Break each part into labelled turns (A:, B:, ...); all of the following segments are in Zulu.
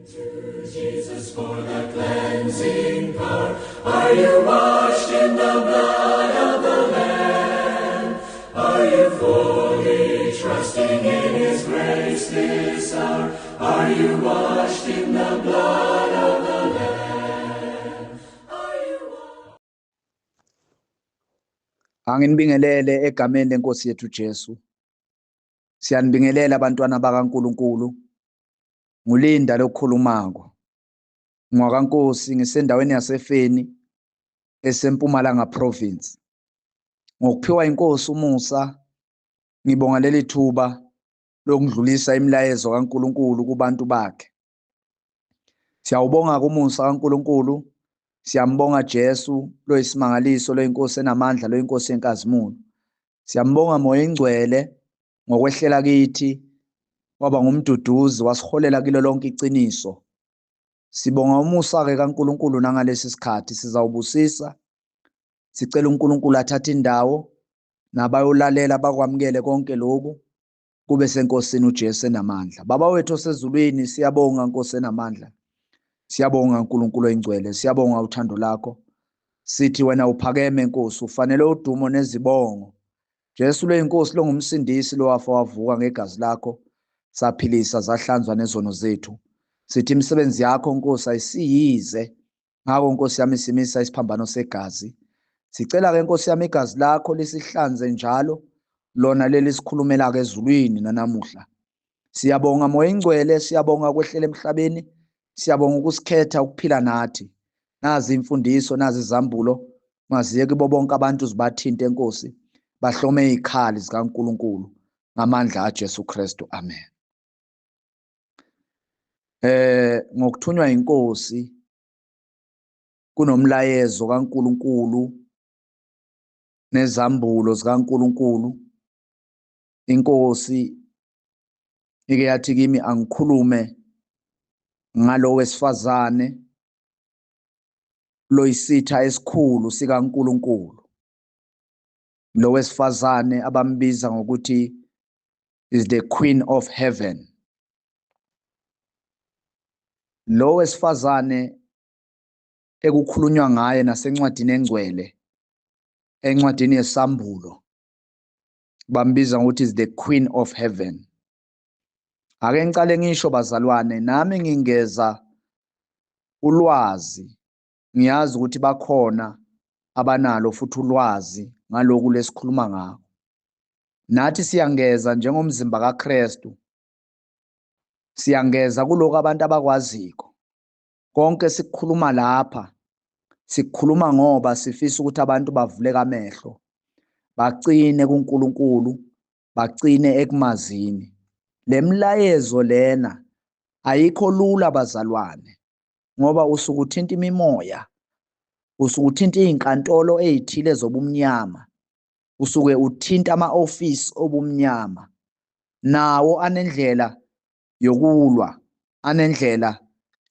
A: To Jesus for the cleansing power. Are you washed in the blood of the Lamb? Are you fully trusting in His grace this hour? Are you washed in the blood of the Lamb? Are you washed?
B: Anginibingelele egameni lenkosi yethu Jesu. Siyanibingelela abantwana bakaNkuluNkulu. Ngulinda lokukhulumako. NgwakaNkosi ngisendaweni yaseFeni eseMpumalanga province. Ngokuphiwa inkosi umusa ngibonga leli thuba lokudlulisa imilayezo kaNkuluNkulu kubantu bakhe. Siyawubonga umusa kaNkuluNkulu. Siyambonga Jesu loyisimangaliso loyinkosi enamandla loyinkosi yenkazimulo. Siyambonga Moya Ingcwele ngokwehlela kithi waba ngumduduzi wasiholela kilo lonke iqiniso. Sibonga umusa ke kaNkuluNkulu nangalesi sikhathi sizawubusisa. Sicela uNkulunkulu athathe indawo nabayolalela bakwamukele konke lokhu kube senkosini uJesu enamandla. Baba wethu osezulwini siyabonga Nkosi enamandla. Siyabonga uNkulunkulu oyingcwele, siyabonga uthando lakho. Sithi wena uphakeme Nkosi, ufanele udumo nezibongo. Jesu leyinkosi longumsindisi lowafa wavuka ngegazi lakho, saphilisa zahlanzwa nezono zethu. Sithi imisebenzi yakho Nkosi ayisiyize. Ngako Nkosi yami simisa isiphambano segazi. Sicela ke Nkosi yami igazi lakho lisihlanze njalo lona leli sikhulumela ke ezulwini nanamuhla. Siyabonga Moya Ingcwele, siyabonga kwehlela emhlabeni. Siyabonga ukusikhetha ukuphila nathi. Nazi imfundiso, nazi izambulo, maziye kubo bonke abantu zibathinte Nkosi, bahlome izikhali zikaNkuluNkulu ngamandla kaJesu Kristu. Amen. Ngokuthunywa inkosi kunomlayezo kaNkuluNkulu nezambulo zikaNkuluNkulu. Inkosi ike yathi kimi angikhulume ngalo wesifazane loyisitha esikhulu sikaNkuluNkulu. Lo wesifazane abambiza ngokuthi is the Queen of Heaven. Lo wesifazane ekukhulunywa ngaye nasencwadini engcwele, encwadini yesambulo, bambiza ngokuthi is the Queen of Heaven. Ake ngicale ngisho bazalwane, nami ngingeza ulwazi. Ngiyazi ukuthi bakhona abanalo futhi ulwazi ngalokhu lesikhuluma ngakho. Nathi siyangeza njengomzimba kaKristu. Siyangeza kuloko abantu abakwaziko. Konke sikukhuluma lapha sikukhuluma ngoba sifisa ukuthi abantu bavuleke amehlo, baqine kuNkulunkulu, baqine ekumazini. Lemlayezo lena ayikho lula bazalwane, ngoba usuke uthinta imimoya, usuke uthinta izinkantolo ezithile zobumnyama, usuke uthinta ama-office obumnyama. Nawo anendlela yokulwa, anendlela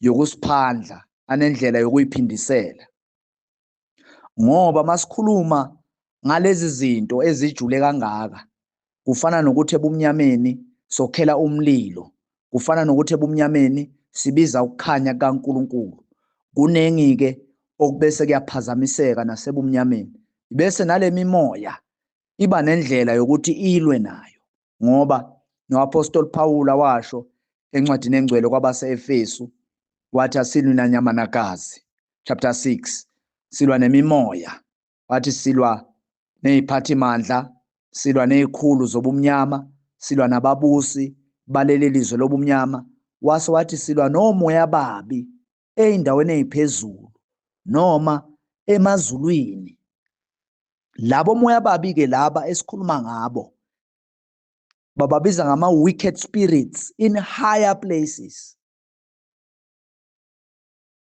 B: yokusiphandla, anendlela yokuyiphindisela. Ngoba masikhuluma ngalezi zinto ezijule kangaka, kufana nokuthi ebumnyameni sokhela umlilo, kufana nokuthi ebumnyameni sibiza ukukhanya kaNkuluNkulu. Kuningi ke okubese kuyaphazamiseka nasebumnyameni. Bese nale mimoya iba nendlela yokuthi ilwe nayo, ngoba noApostoli Paul washo encwadini engcwele kwabase-Efesu wathi asilwi nanyama nagazi, chapter 6, silwa nemimoya. Wathi silwa neziphathimandla, silwa nezikhulu zobumnyama, silwa nababusi baleli lizwe lobumnyama. Wase wathi silwa nomoya ababi ey'ndaweni eziphezulu noma emazulwini. Labo moya ababi ke laba esikhuluma ngabo bababiza ngama-wicked spirits in higher places.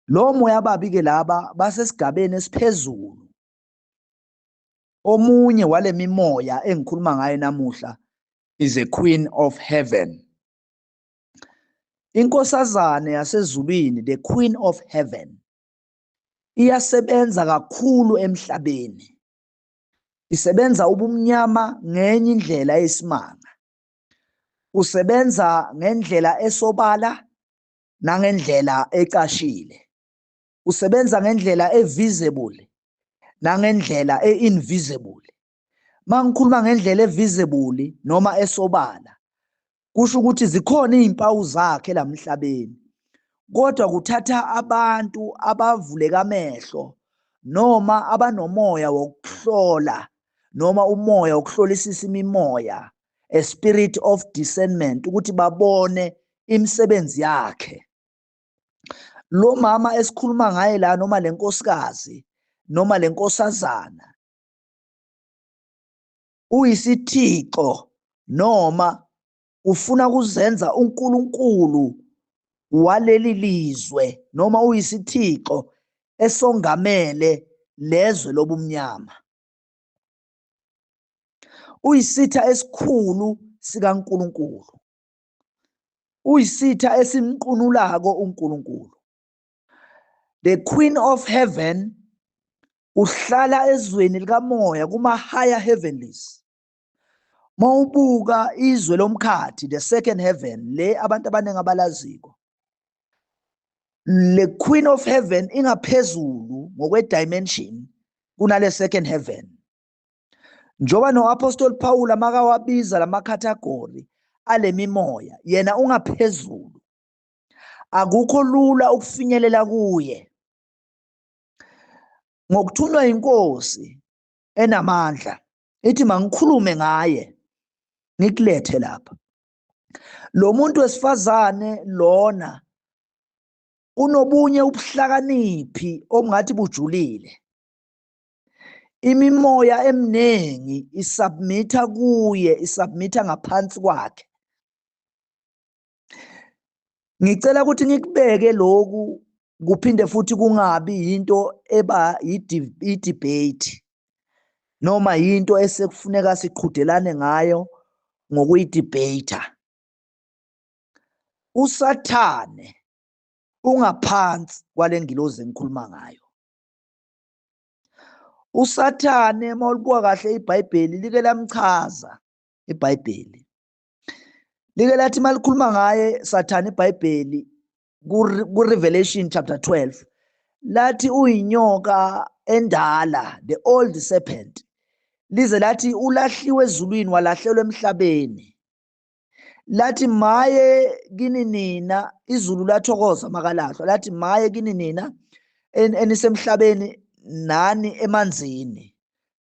B: Lo moya ababi ke laba basesigabeni esiphezulu. Omunye wale mimoya engikhuluma ngayo namuhla is a Queen of Heaven. Inkosazane yasezulwini, the Queen of Heaven, iyasebenza kakhulu emhlabeni. Isebenza ubumnyama ngenye indlela eyisimanga. Usebenza ngendlela esobala, nangendlela ecashile. Usebenza ngendlela evisible nangendlela einvisible. Mangikhuluma ngendlela evisible noma esobala, kusho ukuthi zikhona izimpawu zakhe lamhlabeni. Kodwa kuthatha abantu abavuleka amehlo noma abanomoya wokuhlola noma umoya wokuhlolisisa imimoya, a spirit of discernment, ukuthi babone imisebenzi yakhe. Lo mama esikhuluma ngaye la noma lenkosikazi noma lenkosazana uyisithixo noma ufuna kuzenza uNkulunkulu waleli lizwe noma uyisithixo esongamele lezwe lobumnyama. Uyisitha esikhulu sikaNkulunkulu. Uyisitha esimqunulako uNkulunkulu. The Queen of Heaven uhlala ezweni likamoya kuma higher heavenlies. Mawubuka izwe lomkhathi, the second heaven, le abantu abaningi abalaziko. Le Queen of Heaven ingaphezulu ngokwe dimension kunale second heaven. Njoba no Apostle Paul amakawabiza lama category alemimoya, yena ungaphezulu. Akukho lula ukufinyelela kuye. Ngokuthunywa inkosi enamandla ithi mangikhulume ngaye ngikulethe lapha. Lo muntu wesifazane lona unobunye ubuhlakaniphi obungathi bujulile. Imimoya eminingi isubmita kuye, isubmita ngaphansi kwakhe. Ngicela ukuthi ngikubeke lokhu kuphinde futhi kungabi into eba i-debate noma into esekufuneka siqhudelane ngayo ngokuyidebate. USathane ungaphansi kwale ngilozi engikhuluma ngayo. USathane mawulibuka kahle iBhayibheli like lamchaza iBhayibheli. Like lathi malikhuluma ngaye Sathane iBhayibheli ku Revelation chapter 12 lathi uyinyoka endala, the old serpent. Lize lathi ulahliwe ezulwini walahlelwa emhlabeni. Lathi maye kini nina izulu lathokoza makalahlwa. Lathi maye kini nina enisemhlabeni nani emanzini.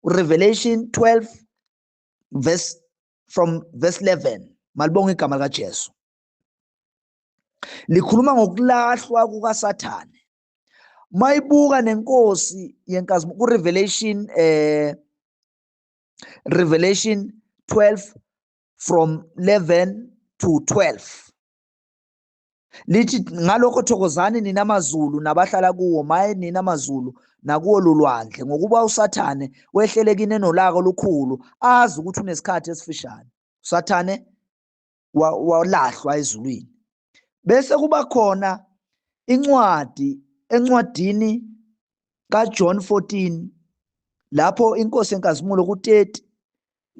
B: Revelation 12 from verse 11. Malibonga igama likaJesu. Likhuluma ngokulahlwa kukaSathane. Mayibuka nenkosi yenkazimulo ku Revelation 12 from 11 to 12. Lithi ngalokho thokozani nina amazulu nabahlala kuwo, maye nina amazulu nakuwo lulwandle, ngokuba uSathane wehlele kini enolaka olukhulu, azi ukuthi unesikhathi esifishane. uSathane walahlwa ezulwini. Bese kuba khona encwadini kaJohn 14 lapho inkosi yenkazimulo ku-30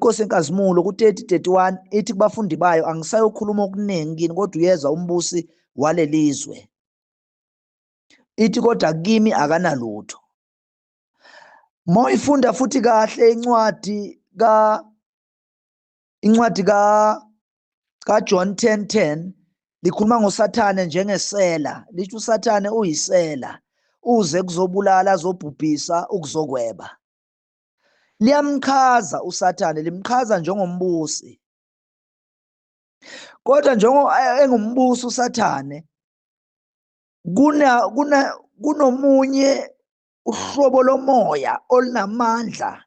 B: 31 ithi kubafundi bayo, angisayokhuluma okuningi kini kodwa uyeza umbusi walelizwe. Ithi kodwa kimi akanalutho. Moyifunda futhi kahle incwadi kaJohn 10:10 likhuluma ngoSathane njengesela. Lithi uSathane uyisela, uze kuzobulala, azobhubhisa, ukuzokweba. Liyamchaza uSathane, limchaza njengombusi. Kodwa njengoba engumbusi uSathane kunomunye uhlobo lomoya olunamandla.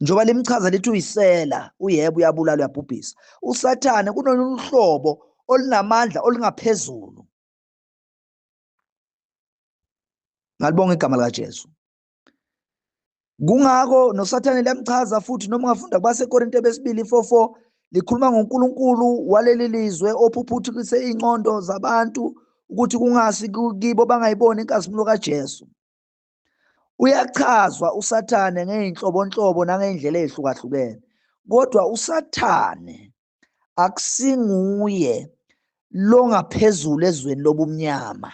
B: Njoba limchaza lithi uyisela, uyebo uyabulala uyabhubhisa. uSathane kunolunye uhlobo olunamandla olungaphezulu. Ngalibonga igama likaJesu. Kungako noSathane liyamchaza futhi noma ungafunda kwaseKorinte besibili 4:4 likhuluma ngoNkulunkulu waleli lizwe ophuphuthise ingqondo zabantu ukuthi kungasi kibo bangayiboni inkazimulo kaJesu. Uyachazwa uSathane ngeyinhlobonhlobo nangendlela ezihlukahlukene. Kodwa uSathane akusinguye longaphezulu ezweni lobumnyama.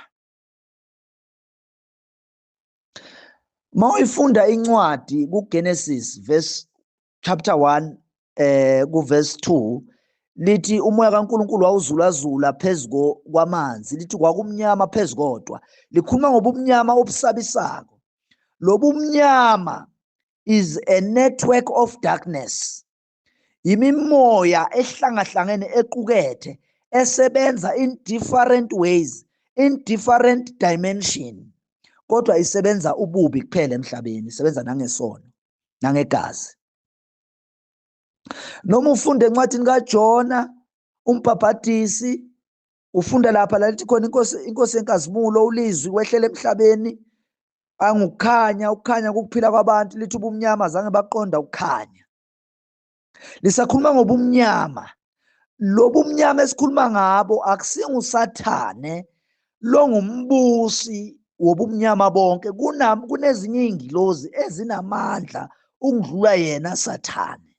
B: Mawuyifunda incwadi kuGenesis chapter 1 kuverse 2 lithi umoya kaNkulunkulu wawuzulazula phezu kwamanzi, lithi kwakumnyama phezu kodwa. Likhuluma ngobumnyama obusabisako. Lobumnyama is a network of darkness. Imimoya ehlangahlangene equkethe esebenza in different ways, in different dimension. Kodwa isebenza ububi kuphela emhlabeni, isebenza nangesono, nangegazi. Noma ufunda encwadini kaJona umbhabhadisi, ufunda lapha lalithi khona inkosi yenkazimulo ulizwi kwehlela emhlabeni angukukhanya, ukukhanya kukuphila kwabantu, lithi ubumnyama azange baqonda ukukhanya. Lisakhuluma ngobumnyama. Lobumnyama esikhuluma ngabo akusinguSathane, lo ngumbusi wobumnyama bonke. Kunezinye ingilozi ezinamandla ukudlula yena Sathane,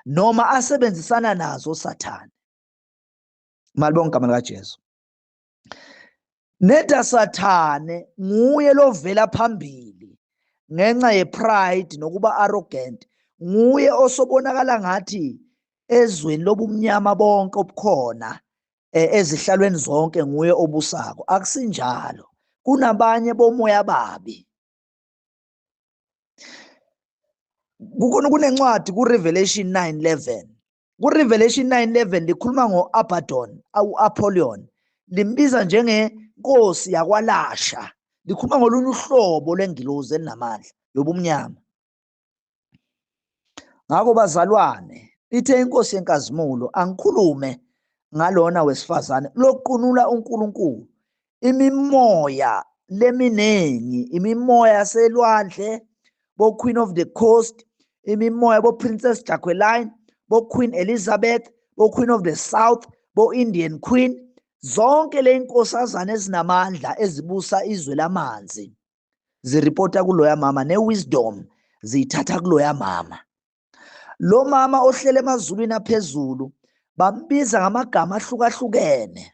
B: noma asebenzisana nazo Sathane. Malibonke igama likaJesu. Neda Sathane nguye lovela phambili ngenxa yepride nokuba arrogant. Nguye osobonakala ngathi ezweni lobumnyama bonke obukhona ezihlalweni zonke nguye obusako. Akusinjalo. Kunabanye bomoya babi. Kunencwadi kuRevelation 9:11. KuRevelation 9:11 likhuluma ngo-Abaddon, u-Apollyon. Limbiza njengenkosi yakwaLasha. Likhuluma ngolunye uhlobo lwengilozi elinamandla yobumnyama. Ngakho bazalwane, ithe inkosi yenkazimulo angikhulume ngalona wesifazane loqunula uNkulunkulu. Imimoya leminengi, imimoya yaselwandle, bo Queen of the Coast, imimoya bo Princess Jacqueline, bo Queen Elizabeth, bo Queen of the South, bo Indian Queen, zonke le inkosazana ezinamandla ezibusa izwe lamanzi ziripota kuloya mama, ne-wisdom ziyithatha kuloya mama. Lo mama ohlele emazulwini aphezulu bambiza ngamagama ahlukahlukene.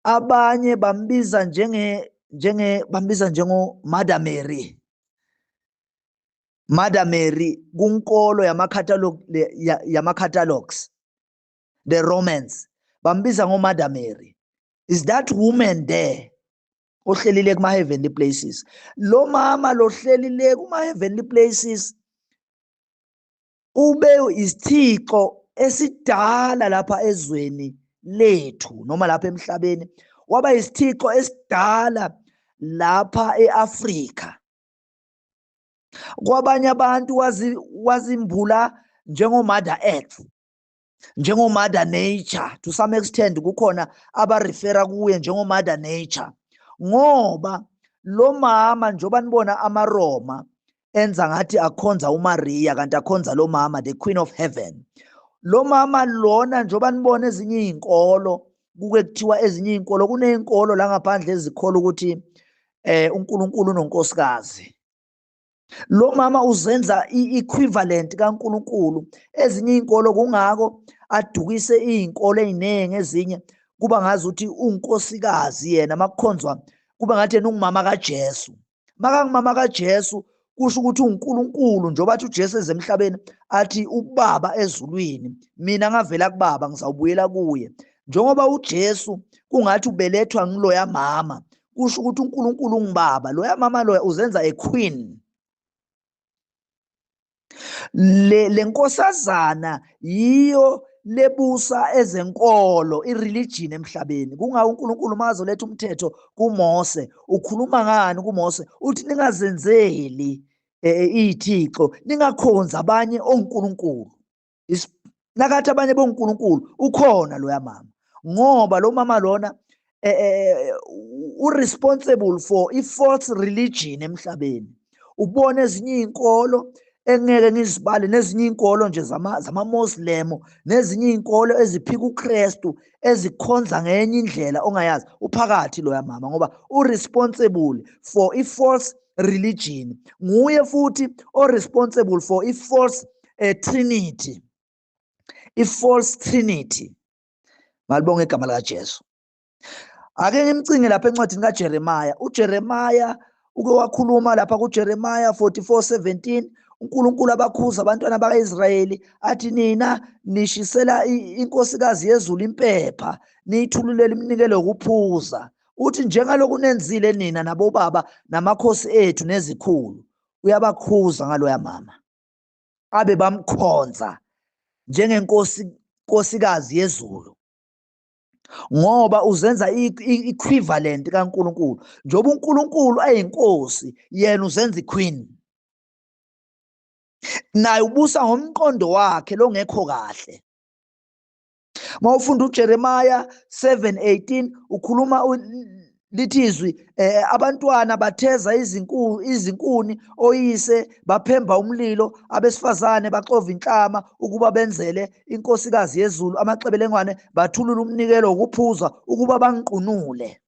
B: Abanye bambiza njengo Mother Mary. Mother Mary kunkolo yama-catalogs, the Romans bambiza ngoMother Mary. Is that woman there ohlelile kuma-heavenly places? Lo mama lohlelile kuma-heavenly places ube isithixo esidala lapha ezweni lethu noma lapha emhlabeni. Waba isithixo esidala lapha eAfrika. Kwabanye abantu wazimbula njengo-Mother Earth, njengo-Mother Nature. To some extent kukhona abarefera kuye njengo-Mother Nature, ngoba lo mama njoba nibona amaRoma enza ngathi akhonza uMaria kanti akhonza lo mama, the Queen of Heaven. Lo mama lona njoba nibona ezinye izinkolo kuke kuthiwa ezinye izinkolo, kunezinkolo la ngaphandle ezikholwa ukuthi uNkulunkulu unonkosikazi. Lo mama uzenza i-equivalent kaNkulunkulu. Ezinye izinkolo kungako adukise izinkolo eziningi, ezinye kuba ngazi ukuthi unkosikazi yena makukhonzwa kuba ngathi yena ungumama kaJesu. Makangumama kaJesu kusho ukuthi uNkulunkulu njoba athi uJesu ezemhlabeni athi ubaba ezulwini, mina ngavela kubaba ngizawubuyela kuye. Njengoba uJesu kungathi ubelethwa ngiloya mama, kusho ukuthi uNkulunkulu ungubaba. Loya mama loya uzenza a queen. Le nkosazana yiyo lebusa ezenkolo, ireligion emhlabeni. Kungawo uNkulunkulu mazoletha umthetho kuMose, ukhuluma ngani kuMose? Uthi ningazenzeli ithixo, ningakhonzi abanye onkulunkulu. Nakathi abanye bonkulunkulu ukhona loya mama, ngoba lo mama lona uresponsible for i-false religion emhlabeni. Ubone ezinye izinkolo engeke ngizibale, nezinye izinkolo nje zama-Muslim, nezinye izinkolo eziphika uKristu ezikhonza ngenye indlela ongayazi. Uphakathi loya mama ngoba uresponsible for i-false religion. Nguye futhi o-responsible for i-false trinity, i-false trinity. Malibonge igama likaJesu. Ake ngimcinge lapha encwadini kaJeremiya. uJeremiya uke wakhuluma lapha kuJeremiya 44:17, uNkulunkulu abakhuza abantwana baka-Israyeli athi, nina nishisela inkosikazi yezulu impepha, niyithululela iminikelo yokuphuza. Uthi njengaloku nenzile nina nabobaba namakhosi ethu nezikhulu. Uyabakhuza ngaloya mama, abe bamkhonza njengenkosikazi yezulu, ngoba uzenza equivalent kaNkulunkulu. Njengoba uNkulunkulu ayinkosi, yena uzenza iqueen, naye ubusa ngomqondo wakhe longekho kahle. Mawufunda uJeremiya 7:18 ukhuluma lithi izwi, abantwana batheza izinkuni oyise, baphemba umlilo, abesifazane baxova inhlama ukuba benzele inkosikazi yezulu amaxebelengwane, bathulula umnikelo wokuphuza ukuba bangiqunule.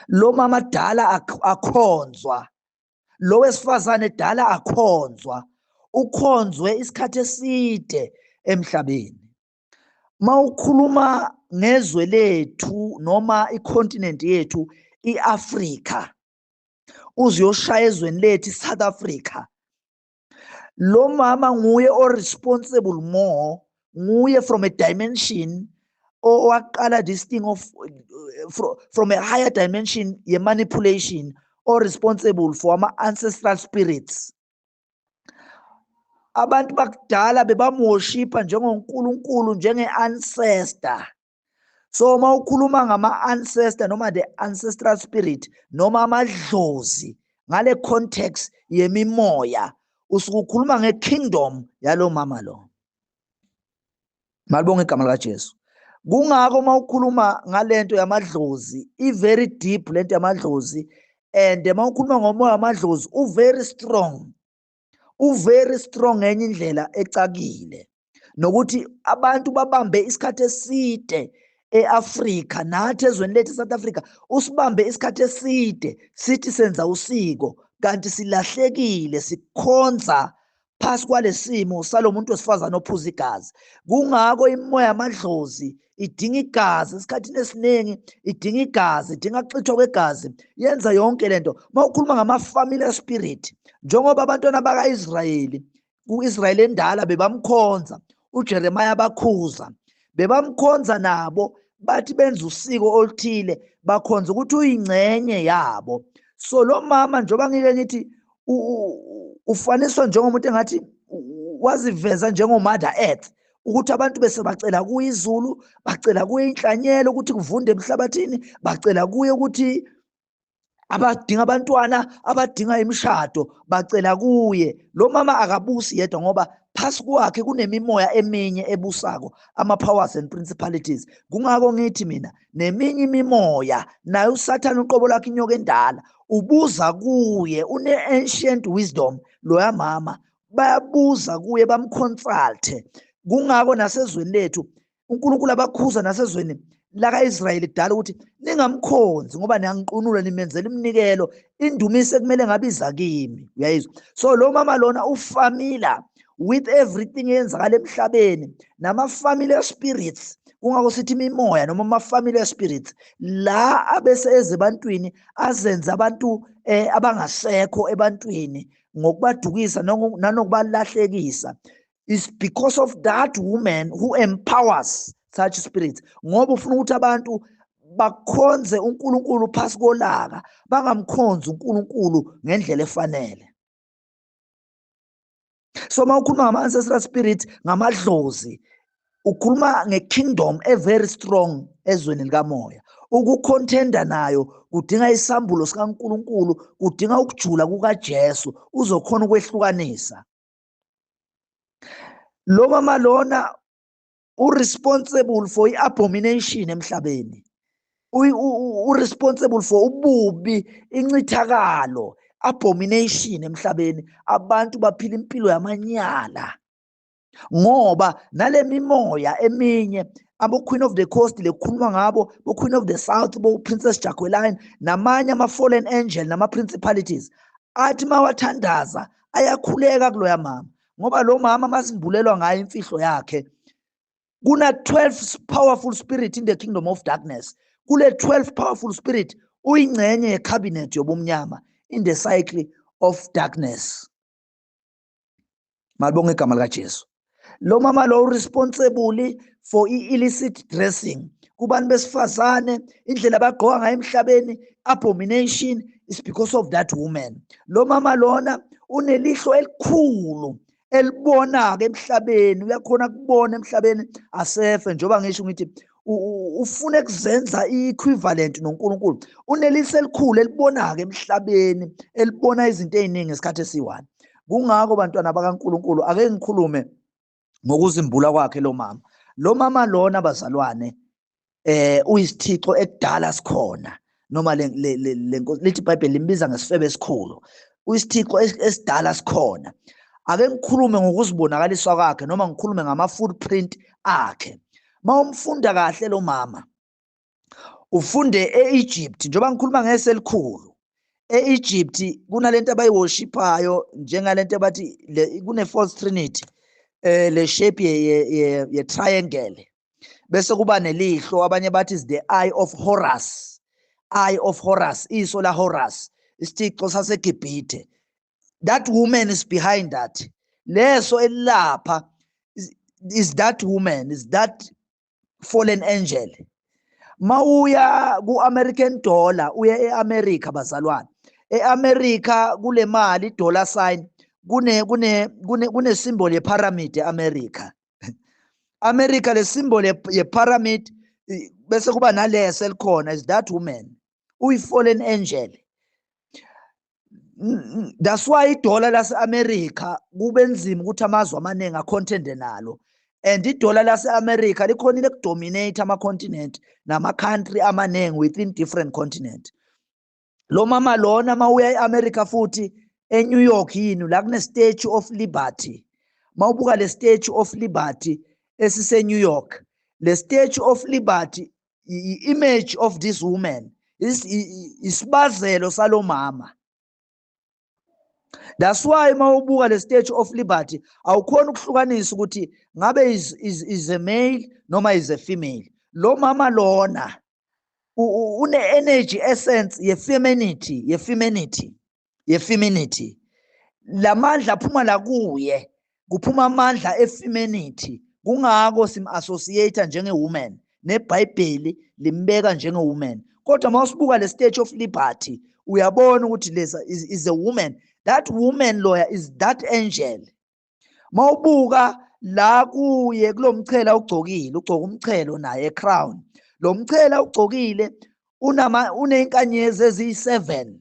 B: Lo mama dala akhonzwa, lo wesifazane dala akhonzwa, ukhonzwe isikhathi eside emhlabeni. Mawukhuluma ngezwe lethu noma icontinent yethu iAfrika, uziyoshaya ezweni lethu iSouth Africa, lo mama nguye o-responsible more, nguye from a dimension owaqala this thing of from a higher dimension ye-manipulation, o-responsible for ama-ancestral spirits. Abantu bakudala bebamworshipha njengonkulunkulu, njenge-ancestor. So mawukhuluma ngama-ancestor noma the ancestral spirit noma amadlozi ngale context yemimoya, usuke ukhuluma nge-kingdom yalo mama lo. Malibonge igama likaJesu. Kungako mawukhuluma ngalento yamadlozi, i-very deep lento yamadlozi, and mawukhuluma ngomoya wamadlozi u-very strong, u-very strong ngenye indlela ecakile, nokuthi abantu babambe isikhathi eside e-Afrika, nathi ezweni lethu eSouth Africa usibambe isikhathi eside, sithi senza usiko kanti silahlekile, sikhonza phasi kwalesimo salo muntu wesifazane ophuza igazi. Kungako imimoya yamadlozi idinga igazi esikhathini esiningi, idinga igazi, idinga kuxithwa kwegazi, yenza yonke lento. Mawukhuluma ngama-familiar spirit, njengoba abantwana baka-Israyeli, u-Israyeli endala bebamkhonza, uJeremiya bakhuza, bebamkhonza nabo, bathi benza usiko oluthile, bakhonza ukuthi uyingcenye yabo. So lo mama njengoba ngike ngithi ufaniswa njengomuntu engathi waziveza njengo-Mother Earth, ukuthi abantu bese bacela kuye izulu, bacela kuye inhlanyelo ukuthi kuvunde emhlabathini, bacela kuye ukuthi abadinga abantwana, abadinga imishado, bacela kuye. Lo mama akabusi yedwa ngoba phasi kwakhe kunemimoya eminye ebusako, ama-powers and principalities. Kungako ngithi mina neminye imimoya nayo uSathane uqobo lakhe inyoka endala ubuza kuye, une-ancient wisdom loya mama, bayabuza kuye bamconsulte. Kungako nasezweni lethu uNkulunkulu abakhuza nasezweni laka-Israyeli kudala ukuthi ningamkhonzi ngoba niyangiqunula, nimenzela iminikelo, indumiso ekumele ngabiza kimi. Uyayizwa? So lo mama lona ufamila with everything eyenzakala emhlabeni, nama-familiar spirits. Kungako sithi imimoya noma ama-familiar spirits la abese eze ebantwini azenze abantu abangasekho ebantwini ngokubadukisa nanokubalahlekisa. Is because of that woman who empowers such spirits, ngoba ufuna ukuthi abantu bakhonze uNkulunkulu phasi kolaka, bangamkhonzi uNkulunkulu ngendlela efanele. So mawukhuluma ngama-ancestral spirit, ngamadlozi, ukhuluma nge-kingdom very strong ezweni likamoya. Ukucontenda nayo kudinga isambulo sikaNkulunkulu, kudinga ukujula kukaJesu uzokhona ukwehlukanisa. Lo mama lona u-responsible for i-abomination emhlabeni, u-responsible for ububi, incithakalo, abomination emhlabeni. Abantu baphila impilo yamanyala ngoba nale mimoya eminye, abo-Queen of the Coast lekukhuluma ngabo, bo-Queen of the South, bo-Princess Jacqueline, namanye ama-fallen angel nama-principalities, athi mawathandaza ayakhuleka kuloya mama, ngoba lo mama masimbulelwa ngayo imfihlo yakhe, kuna 12 powerful spirit in the kingdom of darkness. Kule 12 powerful spirit uyingcenye yecabinet yobumnyama in the cycle of darkness. Malibonga igama likaJesu. Lo mama lo responsible for illicit dressing. Kubantu besifazane indlela abagqoka ngayo emhlabeni, abomination is because of that woman. Lo mama lona unelihlo elikhulu elibona ke emhlabeni, uyakhona kubona emhlabeni asefe njoba ngisho ngithi ufuna ukuzenza equivalent noNkulunkulu. Unelihlo elikhulu elibona ke emhlabeni, elibona izinto eziningi ngesikhathi esiyi-1. Kungakho bantwana bakaNkulunkulu ake ngikhulume ngokuzimbula kwakhe lo mama. Lo mama lona bazalwane uyisithixo ekudala sikhona, noma lithi iBhayibheli limbiza ngesifebe esikhulu. Uyisithixo esidala sikhona. Ake ngikhulume ngokuzibonakaliswa kwakhe noma ngikhulume ngama-footprint akhe. Mawumfunda kahle lo mama, ufunde e-Egypt, njoba ngikhuluma ngese elikhulu. E-Egypt kunalento abayiworshiphayo njengalento abathi kune-false trinity, le shape ye triangle, bese kuba nelihlo abanye bathi is the eye of Horus. Eye of Horus, iso la Horus, isithixo saseGibhithe. That woman is behind that. Leso elapha is that woman, is that fallen angel. Mawuya ku-American dollar, uya e-America bazalwane. E-America kule mali dollar sign kune symbol ye pyramid e-America. America le symbol ye pyramid bese kuba naleso elikhona is that woman. Uyi-fallen angel. That's why idola lase-America kube nzima ukuthi amazwe amaningi acontende nalo. And idola lase-America likhonile ukudominate ama-continent nama-country amaningi within different continent. Lo mama lona mawuya e-America futhi e-New York yini la kune Statue of Liberty. Mawubuka le Statue of Liberty esise-New York, le Statue of Liberty i-image of this woman, isibazelo salo mama. That's why mawubuka le Statue of Liberty awukhona ukuhlukanisa ukuthi ngabe is a male noma is a female. Lo mama lona une energy essence ye-femininity. Lamandla aphuma la kuye, kuphuma amandla e-femininity. Kungako sim-associate njenge-woman, neBhayibheli limbeka njenge-woman. Kodwa mawusibuka le Statue of Liberty uyabona ukuthi lesa is a woman. That woman lawyer is that angel. Mawubuka la kuye kulomchela ugcokile, ugcoka umchelo naye crown. Lo mchela ugcokile uneinkanyezi eziyi-7.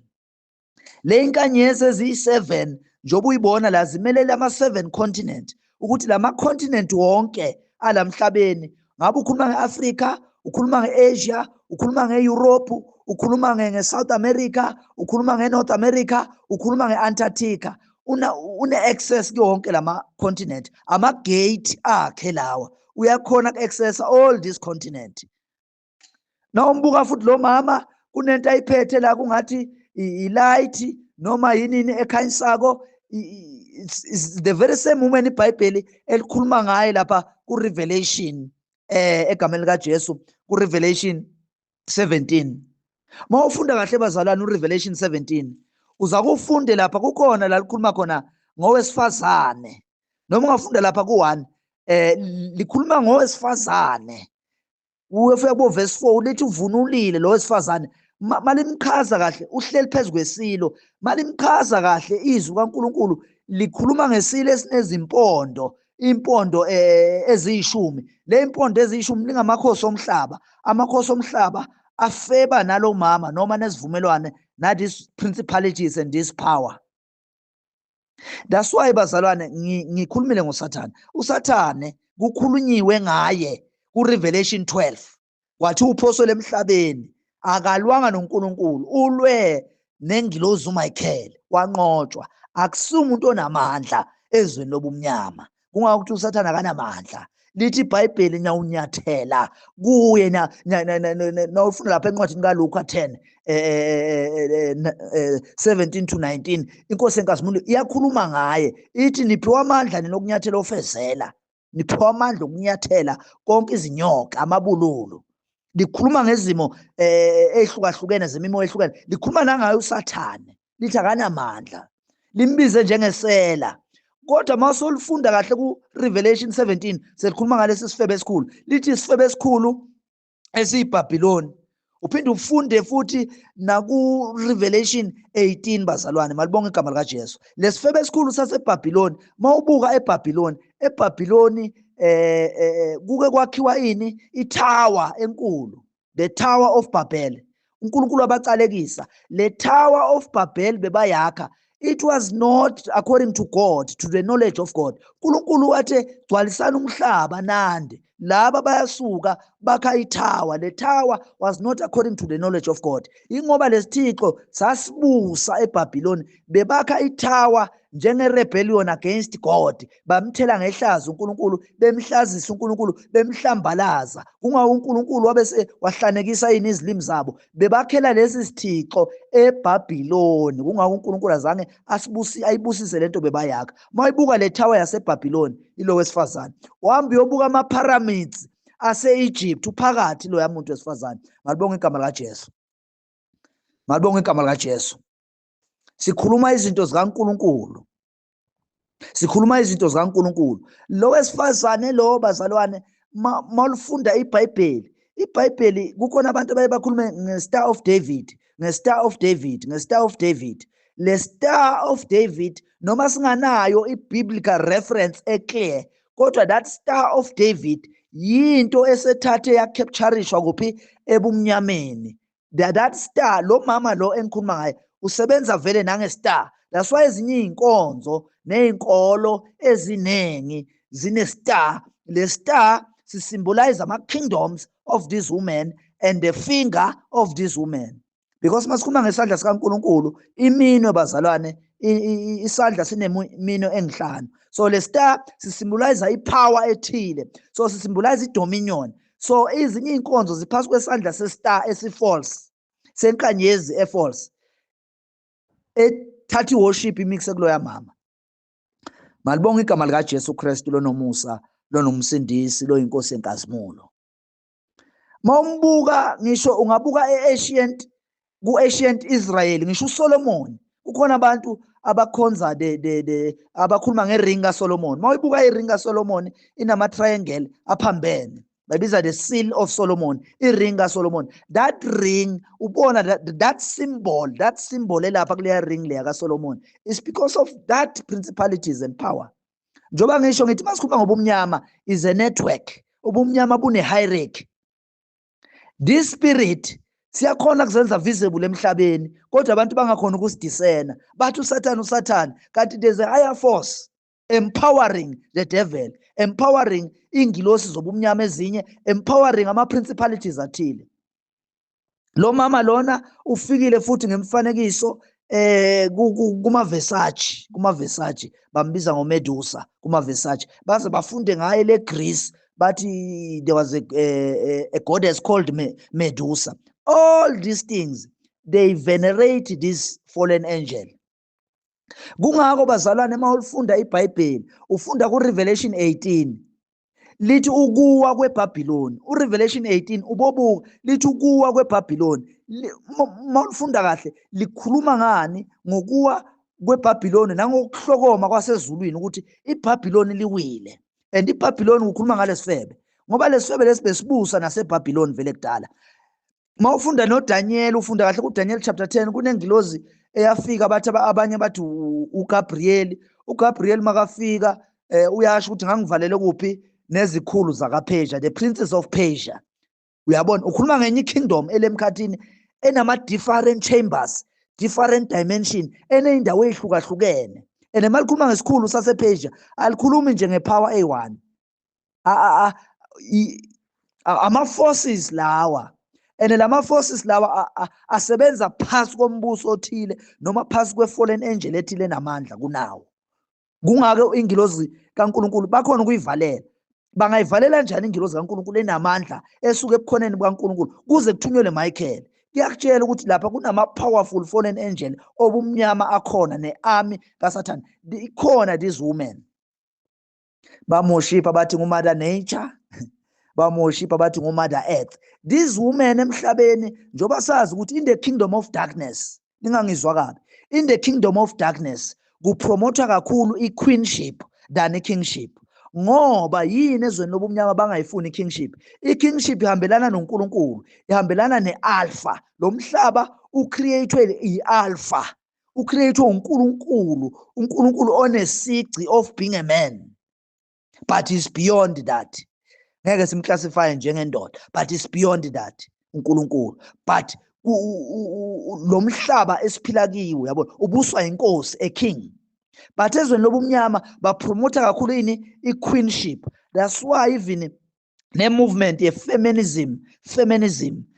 B: Le inkanyezi eziyi-7 njoba uyibona la zimelele ama-7 continent, ukuthi lama continent wonke alamhlabeni, ngabe ukhuluma nge-Africa, ukhuluma nge-Asia, ukhuluma nge-Europe, ukhuluma nge-South America, ukhuluma nge-North America, ukhuluma nge-Antarctica, une-access yonke lama continent. Ama-gate akhe lawa uyakhona ku-accessa all this continent. Nawumbuka futhi lo mama kunento ayiphethe la kungathi i-light noma yinini ekhanyisako. It's the very same woman iBhayibheli elikhuluma ngayo lapha ku-Revelation egameni likaJesu ku-Revelation 17. Mawufunda kahle bazalwane u-Revelation 17 uza kufunde lapha kukhona la likhuluma khona ngowesifazane, noma ungafunda lapha ku-1 likhuluma ngowesifazane. Ufika ku verse 4 lithi uvunulile lo wesifazane. Malimchaza kahle uhleli phezulu kwesilo, malimchaza kahle izwi kaNkulunkulu likhuluma ngesilo esinezimpondo, impondo eziyishumi. Le impondo eziyishumi lingamakhosi omhlaba. Amakhosi omhlaba afeba nalo mama noma nesivumelwane na these principalities and this power. That's why bazalwane ngikhulumile ngoSathane. uSathane kukhulunyiwe ngaye ku-Revelation 12 wathi uphosele emhlabeni, akalwanga noNkulunkulu, ulwe nengilozi uMichael wanqotshwa. Akusiyo umuntu onamandla ezweni lobumnyama. Kungakuthi uSathane akanamandla. Lithi iBhayibheli nyawunyathela kuye nawufuna lapha encwadini kaLuka 10 17 to 19 inkosi enkazimulo iyakhuluma ngaye ithi niphiwa amandla ninokunyathela ofezela. niphiwa amandla okunyathela konke izinyoka amabululu. Likhuluma ngezimo ehlukahlukene zemimoya ehlukene, likhuluma nangayo uSathane, lithi akanamandla, limbize njengesela. Kodwa masolifunda kahle ku-Revelation 17 selikhuluma ngalesi sifebe esikhulu, lithi isifebe esikhulu esiyiBhabhiloni. Uphinde ufunde futhi naku-Revelation 18 bazalwane, malibonge igama likaJesu. Lesifebe esikhulu saseBhabhiloni, mawubuka eBhabhiloni kuke kwakhiwa ini? Itower enkulu, the Tower of Babel. uNkulunkulu wabacalekisa. Le Tower of Babel bebayakha, it was not according to God, to the knowledge of God. uNkulunkulu wathe gcwalisana umhlaba nande, laba bayasuka bakha itower. The tower was not according to the knowledge of God. Ingoba lesithixo sasibusa eBhabhiloni, bebakha itower njenge-rebellion against God, bamthela ngehlazo uNkulunkulu, bemhlazisa uNkulunkulu, bemhlambalaza. uNkulunkulu wabese wahlanekisa yini izilimi zabo, bebakhela lesi sithixo eBhabhiloni. uNkulunkulu azange ayibusise lento bebayakha. Mayibuka le tower yaseBhabhiloni, ilo wesifazane wahamba uyobuka ama-pyramids ase-Egypt, uphakathi lo yamuntu wesifazane. Malibonge igama likaJesu, malibonge igama likaJesu. Sikhuluma izinto zikaNkulunkulu, sikhuluma izinto zikaNkulunkulu. Lo wesifazane lo bazalwane, malufunda iBhayibheli kukhona abantu abaye bakhulume nge-Star of David, nge-Star of David, nge-Star of David. Le Star of David, noma singanayo i-biblical reference eclear, kodwa that Star of David yinto esethathe yakhepturishwa kuphi? Ebumnyameni. That star, lo mama lo engikhuluma ngaye, usebenza vele nange-star. That's why ezinye iy'nkonzo ney'nkolo eziningi zine-star. Le star sisymbolize ama-kingdoms of this woman and the finger of this woman. Because masikhuluma ngesandla sikaNkulunkulu, iminwe bazalwane, isandla sineminwe engihlanu. So le star sisymbolize ipower ethile, so sisymbolize idominion. So ezinye iy'nkonzo ziphakathi kwesandla se-star esi-false, senkanyezi e-false, ethatha i-worship imixe kulo yamama. Malibonge igama likaJesu Kristu lonomusa, lonomsindisi, loyinkosi yenkazimulo. Mawumbuka ngisho ungabuka ku-ancient Israel, ngisho uSolomon, kukhona abantu abakhonza abakhuluma ngering kaSolomon. Mawuyibuka iring kaSolomon inama-triangle aphambene, babiza the seal of Solomon, iring kaSolomon. That ring, ubona that symbol elapha kuleya ring leya kaSolomon is because of that principalities and power. Njoba ngisho ngithi masikhuluma ngobumnyama is a network. Ubumnyama bune-hierarchy. This spirit siyakhona kuzenza visible emhlabeni, kodwa abantu bangakhona ukusidisena. Bathi uSathane, kanti there's a higher force empowering the devil, empowering ingilosi zobumnyama ezinye, empowering ama-principalities athile. Lo mama lona ufikile futhi ngemfanekiso kuma-Versace, bambiza ngoMedusa kuma-Versace, baze bafunde ngaye le Greece, bathi there was a goddess called Medusa. All these things, they venerate this fallen angel. Kungako bazalwane, mawulifunda iBhayibheli, ufunda ku-Revelation 18, lithi ukuwa kweBhabhiloni. U-Revelation 18 ubobuka, lithi ukuwa kweBhabhiloni. Mawulifunda kahle, likhuluma ngani? Ngokuwa kweBhabhiloni nangokuhlokoma kwasezulwini, ukuthi iBhabhiloni liwile. And iBhabhiloni ukhuluma ngalesifebe, ngoba lesifebe lesi besibusa naseBhabhiloni vele kudala. Mawufunda noDaniel, ufunda kahle kuDaniel chapter 10, kunengilozi eyafika, bathi abanye bathi uGabriel. uGabriel makafika uyasho ukuthi ngangivalele kuphi? Nezikhulu zakaPersia, the princes of Persia. Uyabona, ukhuluma ngenye ikingdom elemkhathini enama-different chambers, different dimension, eney'ndawo ey'hlukahlukene. And malikhuluma ngesikhulu sasePersia, alikhulumi nje ngepower eyi-one. Ama-forces lawa, and lama-forces lawa asebenza phasi kombuso othile, noma phasi kwe-fallen angel ethile namandla kunawo. Kungake ingilozi kaNkulunkulu bakhona ukuyivalela. Bangayivalela njani ingilozi kaNkulunkulu enamandla esuka ebukhoneni bukaNkulunkulu kuze kuthunyelwe Michael? Kuyakutshela ukuthi lapha kunama-powerful fallen angel obumnyama akhona, ne-army kaSathane. Ikhona this woman. Bamushipa bathi ngumother nature, bamushipa bathi ngumother earth. These women emhlabeni njoba sazi ukuthi in the kingdom of darkness, ningangizwa kabi, in the kingdom of darkness kupromotha kakhulu i-queenship than i-kingship. Ngoba yini ezweni lobumnyama bangayifuni i-kingship? I-kingship ihambelana noNkulunkulu, ihambelana ne-alpha. Lo mhlaba ucreatwe i-alpha, ucreatwe uNkulunkulu, uNkulunkulu onesici of being a man, but is beyond that. Ngeke simclassify njengendoda, but is beyond that uNkulunkulu. But lo mhlaba esiphila kiwo yabo ubuswa inkosi, a king. But ezweni lobumnyama bapromotha kakhulu ini i-queenship. That's why even ne-movement ye-feminism,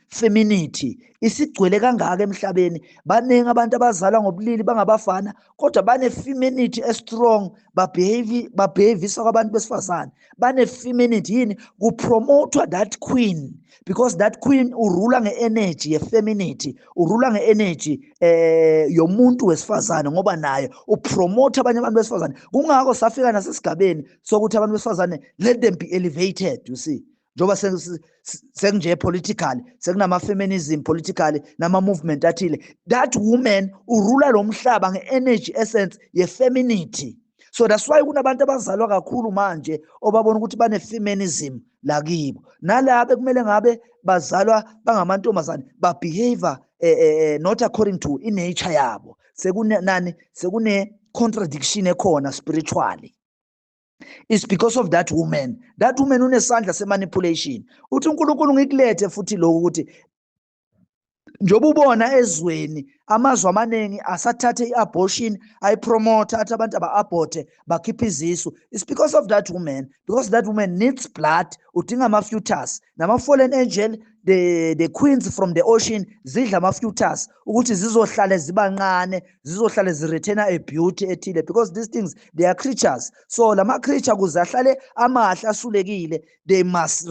B: femininity isigcwele kangaka emhlabeni. Baningi abantu abazalwa ngobulili bangabafana kodwa bane-femininity strong, babehavisa kwabantu besifazane. Bane-femininity yini? Kupromothwa that queen, because that queen urula nge-energy ye-femininity, urula nge-energy yomuntu wesifazane, ngoba naye upromotha abanye abantu besifazane. Kungako safika nasesigabeni sokuthi abantu besifazane, let them be elevated, you see. Njoba sekunje politically, sekunama-feminism politically, nama-movement athile. That woman urula lo mhlaba nge-energy essence ye-femininity. So that's why kunabantu abazalwa kakhulu manje obabona ukuthi bane-feminism lakibo. Nalabo kumele ngabe bazalwa bangamantombazane, babehave not according to i-nature yabo. Sekune contradiction ekhona spiritually. It's because of that woman. That woman unesandla se-manipulation. Uthi uNkulunkulu ngikulethe futhi lokhu ukuthi njoba ubona ezweni amazwe amaningi asathathe i-abortion ayipromotha athi abantu aba-aborte bakhiphe izisu. It's because of that woman, because that woman needs blood. Udinga ama-fetus nama-fallen angel, the queens from the ocean zidla ama-fetus ukuthi zizohlale zibancane, zizohlale ziretaina a beauty ethile, because these things they are creatures. So lama creature kuze ahlale amahle asulekile, they must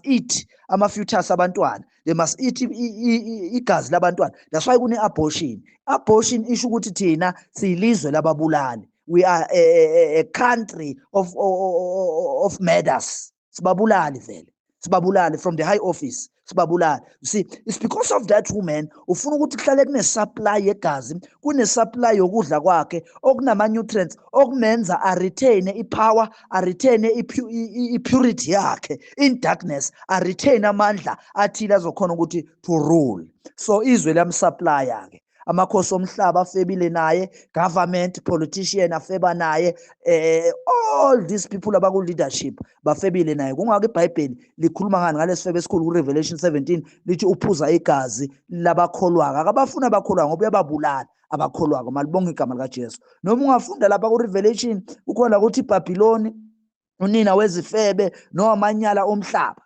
B: eat ama-fetus abantwana, they must eat igazi labantwana. That's why kune-abortion. Abortion isho ukuthi thina siyilizwe lababulali. We are a country of murders. Sibabulali vele, sibabulali from the high office, sibabulali. You see, it's because of that woman ufuna ukuthi kuhlale kune-supply yegazi, kune-supply yokudla kwakhe okunama-nutrients okumenza a-retain i-power, a-retain i-purity yakhe in darkness, a-retain amandla athile azokhona ukuthi to rule. So izwe lamsupply-ke. Amakhosi omhlaba afebile naye, government, politician afeba naye, all these people abaku-leadership bafebile naye. Kungako iBhayibheli likhuluma ngani ngalesifebe esikhulu ku-Revelation 17 lithi uphuza igazi labakholwako. Akabafuna abakholwako ngoba uyababulala abakholwako. Malibonge igama likaJesu. Noma ungafunda lapha ku-Revelation ukhona ukuthi iBhabhiloni unina wezifebe nomanyala omhlaba.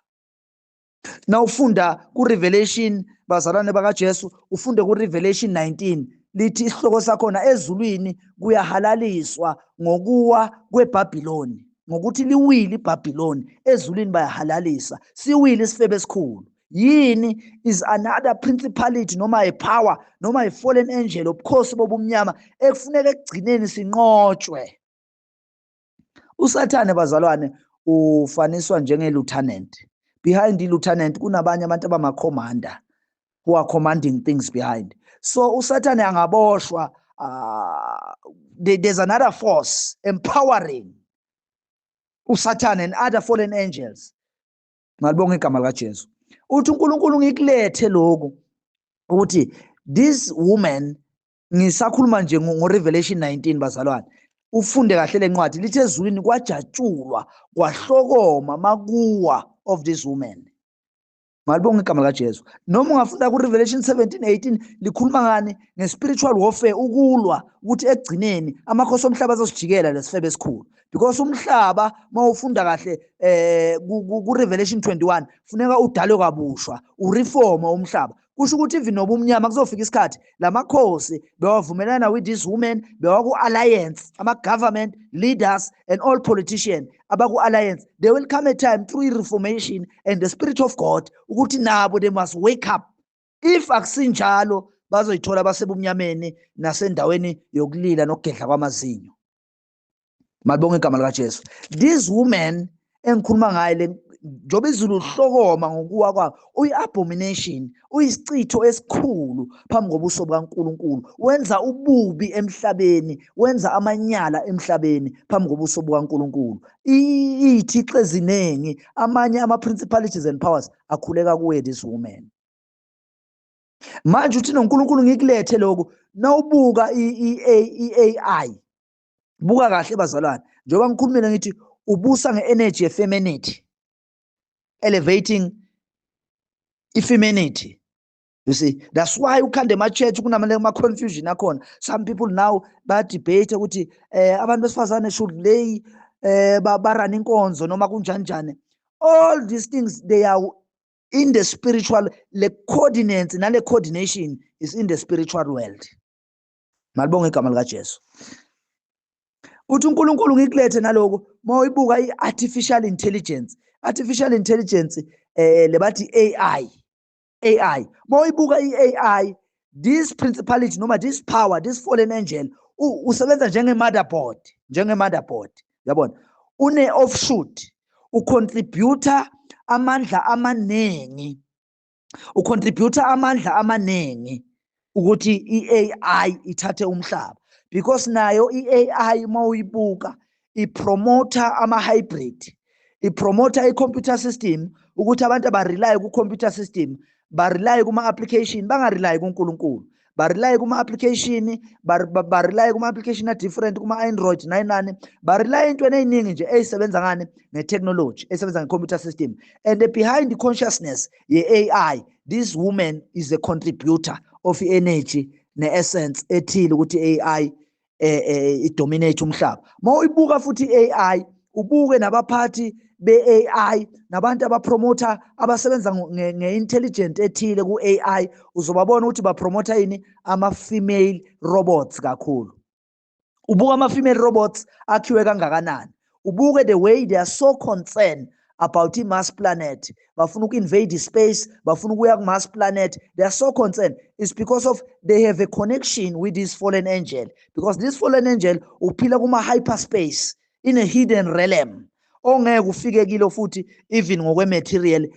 B: Now ufunda ku-Revelation, bazalwane bakaJesu, ufunde ku-Revelation 19 lithi isihloko sakhona ezulwini kuyahalaliswa ngokuwa kweBhabhiloni, ngokuthi liwile iBhabhiloni ezulwini bayahalalisa. Siwile isifebe esikhulu. Yini is another principality noma a power noma a fallen angel, obukhosi bobumnyama ekufuneka ekugcineni sinqotshwe. uSathane bazalwane ufaniswa njenge-lieutenant. Behind i-lieutenant kunabanye abantu abama-commander who are commanding things behind. So uSathane angaboshwa, there's another force empowering uSathane and other fallen angels. Ngalibonga igama likaJesu. Uthi uNkulunkulu ngikulethe lokhu ukuthi this woman, ngisakhuluma nje ngo-Revelation 19 bazalwane, ufunde kahle lencwadi lithi ezulwini kwajatshulwa kwahlokoma makuwa of this woman. Malibonga igama likaJesu. Noma ungafunda ku-Revelation 17:18 likhuluma ngani? Nge-spiritual warfare, ukulwa ukuthi ekugcineni amakhosi omhlaba azosijikela lesifebe esikhulu. Because umhlaba mawufunda kahle ku-Revelation 21 funeka udalwe kabushwa, ureforma umhlaba. Kusho ukuthi even nobumnyama kuzofika isikhathi lamakhosi bewavumelana with this woman, bewaku-alliance, ama-government leaders and all politicians abaku-alliance. There will come a time through reformation and the Spirit of God ukuthi nabo they must wake up. If akusinjalo bazoyithola basebumnyameni nasendaweni yokulila nokugedla kwamazinyo. Malibonga igama likaJesu. This woman engikhuluma ngayo le njoba izulu uhlokoma ngokuwa kwayo uyi-abomination, uyisicitho esikhulu phambi kobuso bukaNkulunkulu, wenza ububi emhlabeni, wenza amanyala emhlabeni phambi kobuso bukaNkulunkulu. Iy'thixo eziningi, amanye ama-principalities and powers akhuleka kuye this woman. Manje uthi noNkulunkulu ngikulethe lokhu, nawubuka i-AI, buka kahle bazalwane, njengoba ngikhulumile ngithi ubusa nge-energy ye-femininity, elevating i-femininity. You see, that's why ukhande ema-church kunama-confusion akhona. Some people now ba-debate ukuthi abantu besifazane should lay barun inkonzo noma kunjani. All these things, they are in the spiritual, le coordinates nale coordination is in the spiritual world. Malibonga igama likaJesu. Uthi uNkulunkulu ngikulethe naloko mawuyibuka i-artificial intelligence. Artificial intelligence lebathi AI. Mawuyibuka i-AI, this principality noma this power, this fallen angel usebenza njenge-motherboard. Yabona? Une-offshoot. Ucontributor amandla amaningi. Ukuthi i-AI ithathe umhlaba. Because nayo i-AI mawuyibuka ipromota ama-hybrid, ipromota i-computer system ukuthi abantu abarely ku-computer system, barely kuma-application, bangarely kuNkulunkulu, barely kuma-application, barely kuma-application a-different, kuma-Android nani, barely entweni ey'ningi nje ezisebenza ngani nge-technology, ezisebenza nge-computer system. And behind the consciousness ye-AI, this woman is a contributor of energy ne-essence ethile ukuthi AI idominate umhlaba. Mawuyibuka futhi i-AI, ubuke nabaphathi be-AI, nabantu abapromota abasebenza nge-intelligent ethile ku-AI, uzobabona ukuthi bapromota yini ama-female robots kakhulu. Ubuka ama-female robots akhiwe kangakanani. Ubuke the way they are so concerned about i-Mars planet. Bafuna uku-invade space, bafuna ukuya ku-Mars planet. They are so concerned. It's because of they have a connection with this fallen angel. Because this fallen angel uphila kuma-hyperspace in a hidden realm. Ongeke ufike kilo futhi even ngokwe-material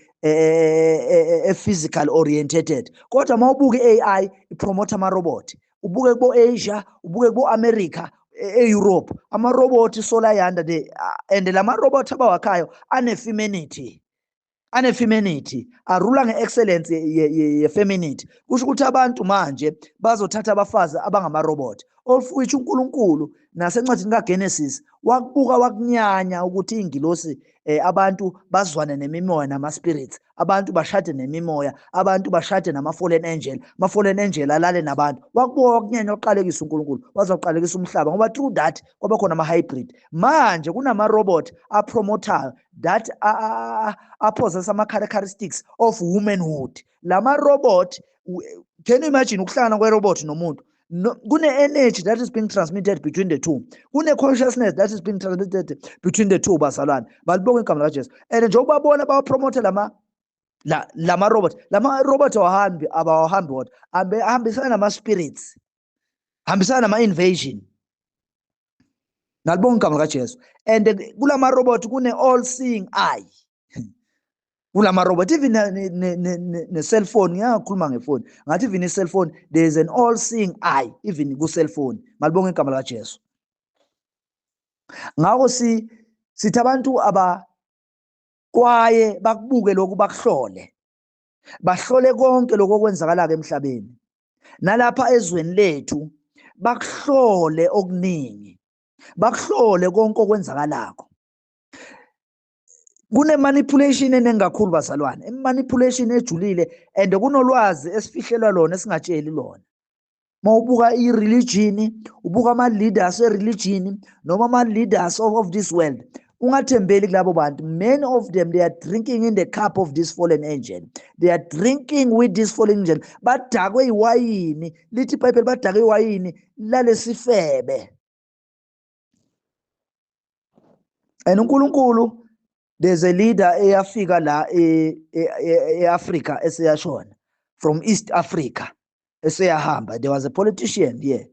B: physical orientated. Kodwa mawubuka i-AI ipromota ama-robot. Ubuke kubo-Asia, ubuke kubo-America, e-Europe, ama-robot sola yanda and lama-robot abawakhayo ane-femininity, arula nge-excellence ye-femininity. Kusho ukuthi abantu manje bazothatha abafazi abangama-robot. Ofwithu uNkulunkulu nasencwadini kaGenesis wakubuka wakunyanya ukuthi iy'ngilosi abantu bazwane nemimoya nama-spirits, abantu bashade nemimoya, abantu bashade nama-fallen angel, ama-fallen angel alale nabantu. Wakubuka wakunyanya waqalekisa uNkulunkulu, wazawuqalekisa umhlaba ngoba through that kwaba khona ama-hybrid. Manje kunama-robot apromotayo that apossess ama-characteristics of womanhood. Lama-robot, can you imagine ukuhlangana kwe-robot nomuntu? No, kune-energy that is being transmitted between the two. Kune-consciousness that is being transmitted between the two, bazalwane. Balibonga igama likaJesu. And njengoba babona bawapromote lama-robot. Lama-robot abawahambi wodwa. Hambisana nama-spirits. Hambisana nama-invasion. Nalibonga igama likaJesu. And kulama-robot kune-all-seeing eye. Kulama-robot, even ne-cell phone, ngiyakhuluma ngefoni, ngathi even i-cell phone, there is an all-seeing eye, even ku-cell phone. Malibonga igama likaJesu. Ngakho sithi abantu abakwaye bakubuke lokhu bakuhlole. Bahlole konke lokho okwenzakala-ke emhlabeni. Nalapha ezweni lethu, bakuhlole okuningi. Bakuhlole konke okwenzakalako. Kune-manipulation eningi kakhulu bazalwane, manipulation ejulile, and kunolwazi esifihlelwa lona esingatsheli lona. Mawubuka i-religion, ubuka ama-leaders e-religion noma ama-leaders of this world, ungathembeli kulabo bantu. Many of them, they are drinking in the cup of this fallen angel. They are drinking with this fallen angel. Badakwe iwayini, lithi iBhayibheli badakwe iwayini lalesifebe. And uNkulunkulu, there's a leader eyafika la e-Africa eseyashona, from East Africa eseyahamba. There was a politician here,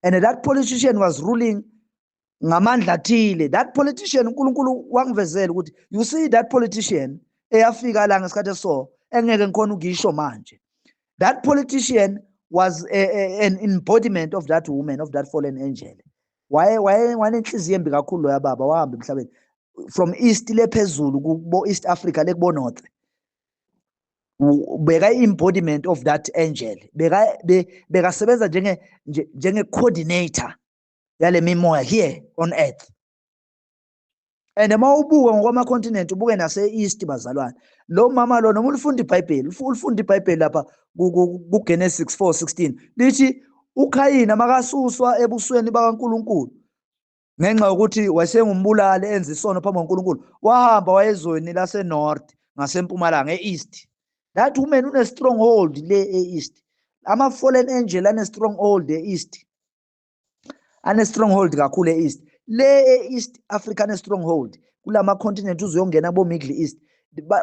B: and that politician was ruling ngamandla athile. That politician uNkulunkulu wangivezela ukuthi you see that politician eyafika la ngesikhathi so engeke ngikhona ukuyisho manje. That politician was an embodiment of that woman, of that fallen angel. Wanenhliziyo embi kakhulu lo yababa wahamba emhlabeni from east lephezulu kubo East Africa lekubo north. Beka embodiment of that angel. Beka sebenza njenge coordinator yale mimoya here on earth. And uma ubuka ngokwama continent ubuke nase east bazalwane. Lo mama lo noma ulifunda iBhayibheli, ulifunda iBhayibheli lapha ku Genesis 4:16. Lithi uKhayini makasuswa ebusweni bakaNkuluNkulu ngenxa yokuthi wayesengumbulali enza isono phambi kaNkuluNkulu, wahamba wayezweni lase north ngasempumalanga east. That woman une stronghold le east. Ama fallen angel ane stronghold east. Ane stronghold kakhulu east. Le East African stronghold kulama continent uzuyongena bo Middle East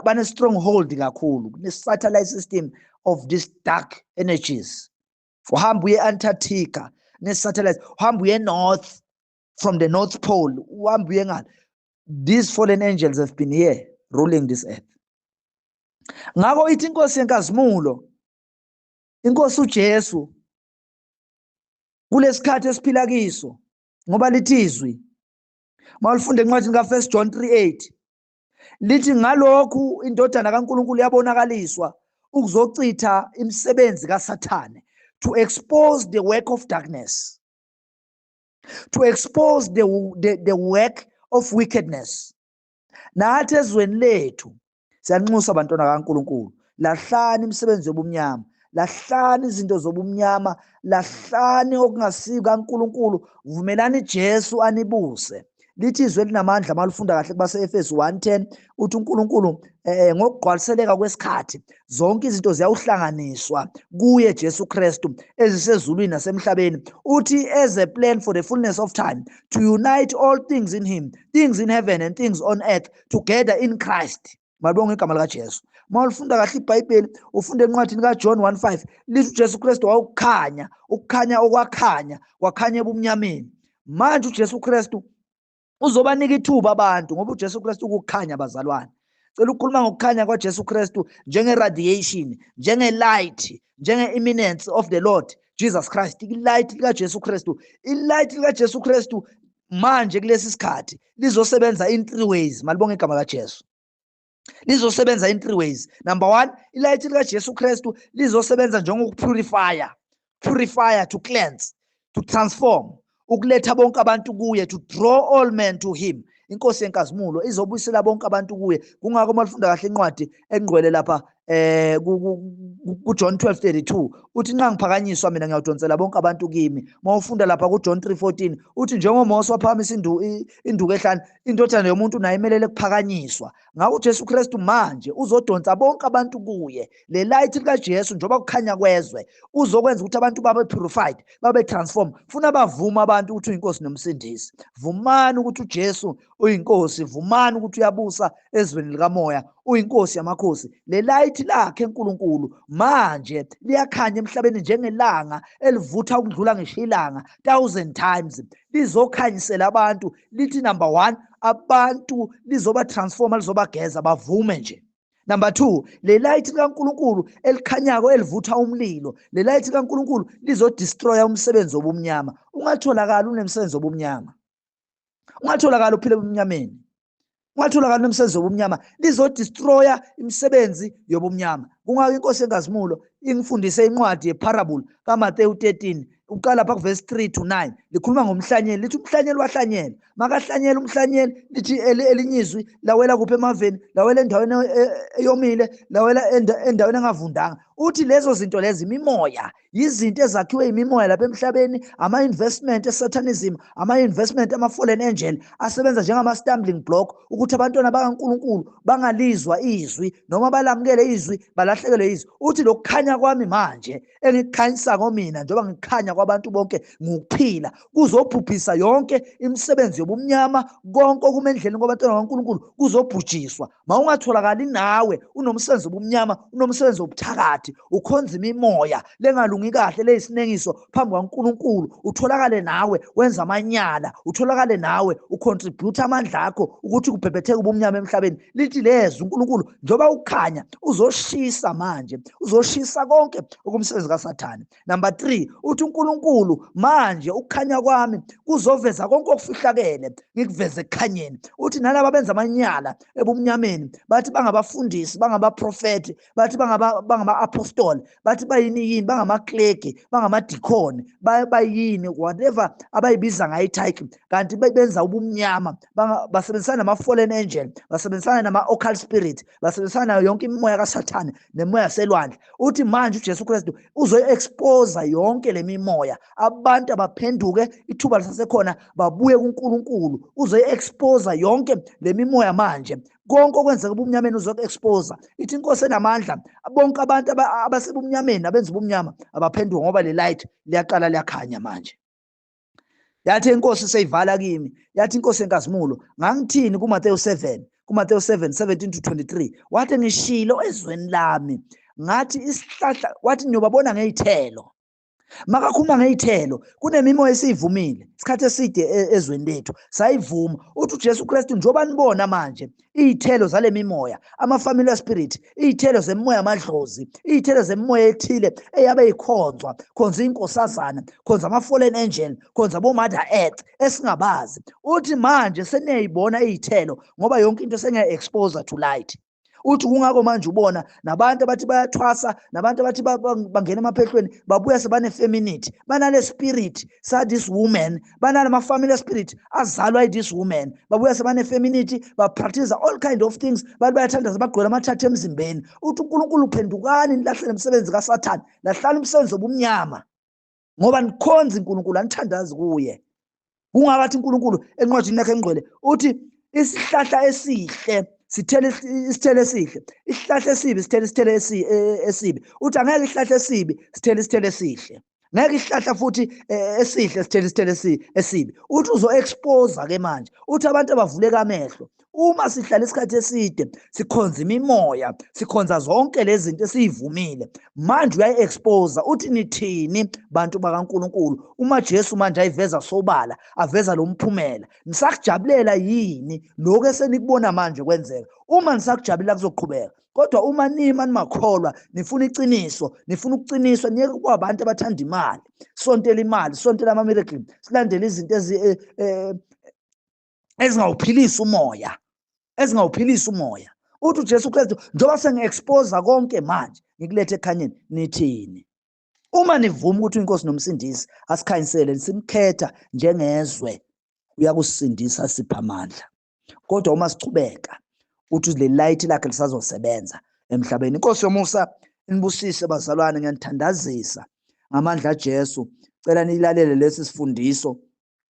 B: bane stronghold kakhulu ne satellite system of these dark energies. Uhamba uye Antarctica ne satellite, uhamba uye north from the North Pole, uhamba uye ngani. These fallen angels have been here ruling this earth. Ngakho ithi inkosi yenkazimulo, inkosi uJesu kulesikhathi esiphila kiso, ngoba lithi izwi mawufunde encwadini ka1 John 3:8 lithi ngalokhu indodana kaNkuluNkulu yabonakaliswa ukuzochitha imisebenzi kaSathane, to expose the work of darkness, to expose the work of wickedness. Nathi ezweni lethu siyanxusa abantwana kaNkuluNkulu, lahlani imisebenzi yobumnyama, lahlani izinto zobumnyama, lahlani okungasiko kaNkuluNkulu, vumelani Jesu anibuse. Lithi izwi elinamandla malufunda kahle kubase Efesu 1:10 uthi uNkulunkulu ngokugqwaliseleka kwesikhathi zonke izinto ziyawuhlanganiswa kuye Jesu Kristu ezisezulwini nasemhlabeni, uthi as a plan for the fullness of time to unite all things in him, things in heaven and things on earth together in Christ. Malibonga igama lika Jesu. Mawulifunda kahle iBhayibheli ufunde encwadini kaJohn 1:5 lithi uJesu Kristu wawukhanya, ukukhanya okwakhanya kwakhanya ebumnyameni. Manje uJesu Kristu uzobanika ithuba abantu ngoba uJesu Kristu ukukhanya bazalwane. Cela ukukhuluma ngokukhanya kwaJesu Kristu njenge radiation, njenge light, njenge imminence of the Lord Jesus Christ. Ilight lika Jesu Kristu, ilight lika Jesu Kristu manje kulesi sikhathi lizosebenza in 3 ways. Malibonga igama lika Jesu. Lizosebenza in 3 ways. Number 1, ilight lika Jesu Kristu lizosebenza njengokupurifier, purifier, to cleanse, to transform, ukuletha bonke abantu kuye, to draw all men to him. Inkosi yenkazimulo izobuyisela bonke abantu kuye. Kungako malifunda kahle incwadi engqwele lapha kuJohn 12:32 uthi nxa ngiphakanyiswa mina ngiyawudonsela bonke abantu kimi. Mawufunda lapha kuJohn 3:14 uthi njengoMose waphakamisa induku ehlanu, indodana yomuntu naye imelele kuphakanyiswa. Ngakho uJesu Kristu manje uzodonsa bonke abantu kuye. Le light lika Jesu njoba kukhanya kwezwe uzokwenza ukuthi abantu babe purified, babe transformed. Funa bavuma abantu ukuthi uyinkosi nomsindisi. Vumani ukuthi uJesu uyinkosi, vumani ukuthi uyabusa ezweni likamoya, uyinkosi yamakhosi. Le light lakhe uNkulunkulu manje liyakhanya emhlabeni njengelanga elivutha ukudlula ngisho ilanga 1000 times. Lizokhanyisela abantu, lithi number 1, abantu lizoba transforma, lizobageza bavume nje. Number 2, le light likaNkulunkulu elikhanyako elivutha umlilo, le light likaNkulunkulu lizodestroya umsebenzi wobumnyama. Ungatholakala unemsebenzi wobumnyama, ungatholakala uphile ebumnyameni, ungatholakala unemsebenzi wobumnyama, lizodestroya imisebenzi yobumnyama. Kungako inkosi yenkazimulo ingifundise incwadi yeparable kaMateyu 13 uqala lapha kuverse 3 to 9 likhuluma ngomhlanyeli. Lithi umhlanyeli wahlanyela, makahlanyela umhlanyeli, lithi elinyizwi lawela kuphi emaveni, lawela endaweni eyomile, lawela endaweni engavundanga. Uthi lezo zinto lezi imimoya, yizinto ezakhiwe imimoya lapha emhlabeni, ama-investment esatanism, ama-investment ama-fallen angel asebenza njengama-stumbling block ukuthi abantwana bakaNkulunkulu bangalizwa izwi noma balamukele izwi balahlekelwe izwi. Uthi lokukhanya kwami manje engikukhanyisako mina njengoba ngikhanya kwabantu bonke ngokuphila kuzobhubhisa yonke imisebenzi yobumnyama, konke okumendleni kwabantwana bakaNkulunkulu kuzobhujiswa. Mawungatholakali nawe unomsebenzi wobumnyama, unomsebenzi wobuthakathi, isikhathi ukhonza imimoya lengalungi kahle leyisinengiso phambi kwaNkulunkulu, utholakale nawe wenza amanyala, utholakale nawe ucontribute amandla akho ukuthi kubhebhetheke ubumnyama emhlabeni. Lithi lezi uNkulunkulu njoba ukhanya uzoshisa manje, uzoshisa konke okumsebenzi kaSathane. Number 3, uthi uNkulunkulu manje ukukhanya kwami kuzoveza konke okufihlakele ngikuveze ekukhanyeni. Uthi nalabo abenza amanyala ebumnyameni bathi bangabafundisi, bangabaprofeti, bathi bangama-apostoli, bathi bayini, bangamaklegi, bangamadikoni, bayini, whatever abayibiza ngayo i-title, kanti benza ubumnyama, basebenzisana nama-fallen angel, basebenzisana nama-occult spirit, basebenzisana nayo yonke imimoya kaSathane nemoya yaselwandle. Uthi manje uJesu Kristu uzoyi-expose yonke le mimoya, abantu abaphenduke, ithuba lisasekhona, babuye kuNkulunkulu. Uzoyi-expose yonke le mimoya manje, konke okwenzeka ubumnyameni uzoku-expose. Ithi inkosi enamandla bonke abantu abasebumnyameni abenza ubumnyama abaphenduka, ngoba le light liyaqala liyakhanya manje. Yathi inkosi seyivala kimi, yathi inkosi yenkazimulo, ngangithini kuMateyu 7:17-23, wathi ngishilo ezweni lami ngathi isihlahla, wathi niyobabona ngey'thelo. Makakhuluma ngey'thelo, kunemimoya esiyivumile isikhathi eside ezweni lethu, sayivuma. Uthi uJesu Kristu njengoba nibona manje iy'thelo zale mimoya, ama-familiar spirit, iy'thelo zemimoya amadlozi, iy'thelo zemimoya ethile eyabe ikhonzwa, khonza inkosazana, khonza ama-fallen angel, khonza abo-Mother Earth esingabazi. Uthi manje seniyayibona iy'thelo ngoba yonke into sengiya-expose to light. Uthi kungako manje ubona nabantu abathi bayathwasa, nabantu abathi bangena emaphehlweni babuya sebane-femininity, banale spirit sa-this woman, banalama-familiar spirit azalwa yi-this woman, babuya sebane-femininity, bapractice all kind of things, bathi bayathandaza bagqwele amathathu emzimbeni. Uthi uNkulunkulu phendukani nilahlele umsebenzi kaSathane, lahlala umsebenzi obumnyama, ngoba nikhonza uNkulunkulu, anithandazi kuye. Kungakathi uNkulunkulu encwadini yakhe engcwele uthi isihlahla esihle sithele isithelo esihle, isihlahla esibi sithele isithelo esibi. Uthi angeke isihlahla esibi sithele isithelo esihle, ngeke isihlahla futhi esihle sithele isithelo esibi. Uthi uzo-expose ke manje. Uthi abantu abavuleka amehlo, uma sihlala isikhathi eside sikhonza imimoya, sikhonza zonke lezi zinto esiyivumile, manje uyayi-expose. Uthi nithini bantu bakaNkulunkulu uma Jesu manje ayiveza sobala, aveza lo mphumela? Nisakujabulela yini lokho esenikubona manje kwenzeka? Uma nisakujabulela kuzoqhubeka, kodwa uma nima nimakholwa, nifuna iqiniso, nifuna ukuqiniswa, niyeke kwabantu abathanda imali, sontela imali, sontela ama-miracle, silandele izinto ezingawuphilisa umoya, ezingawuphilisa umoya. Uthi uJesu Kristu njengoba sengi-expose konke manje ngikulethe ekhanyeni, nithini? Uma nivuma ukuthi uNkosi nomsindisi asikhanyisele, simkhetha njengezwe, uyakusindisa sipha amandla. Kodwa uma sichubeka, uthi le light lakhe lisazosebenza emhlabeni. Inkosi yomusa inibusise bazalwane, ngiyanithandazisa ngamandla aJesu. Cela nilalele lesi sifundiso,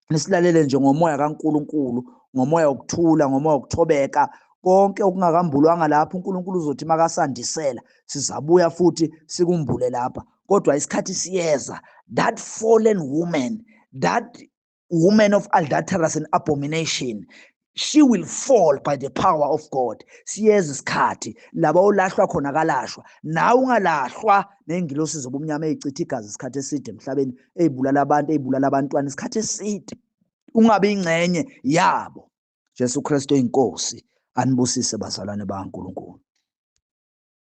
B: nisilalele nje ngomoya kaNkulunkulu, ngomoya wokuthula, ngomoya wokuthobeka. Konke okungakambulwanga lapho uNkulunkulu uzothi makasandisela sizabuya futhi sikumbule lapha. Kodwa isikhathi siyeza, that fallen woman, that woman of adulterous and abomination, she will fall by the power of God. Siyeza isikhathi laba olahlwa khona kalashwa, nawe ungalahlwa nengilosi zobumnyama ezichitha igazi isikhathi eside emhlabeni, ezibulala abantu, ezibulala abantwana isikhathi eside. Ungabe ingcenye yabo. Jesu Kristu inkosi anibusise bazalwane bakaNkulunkulu.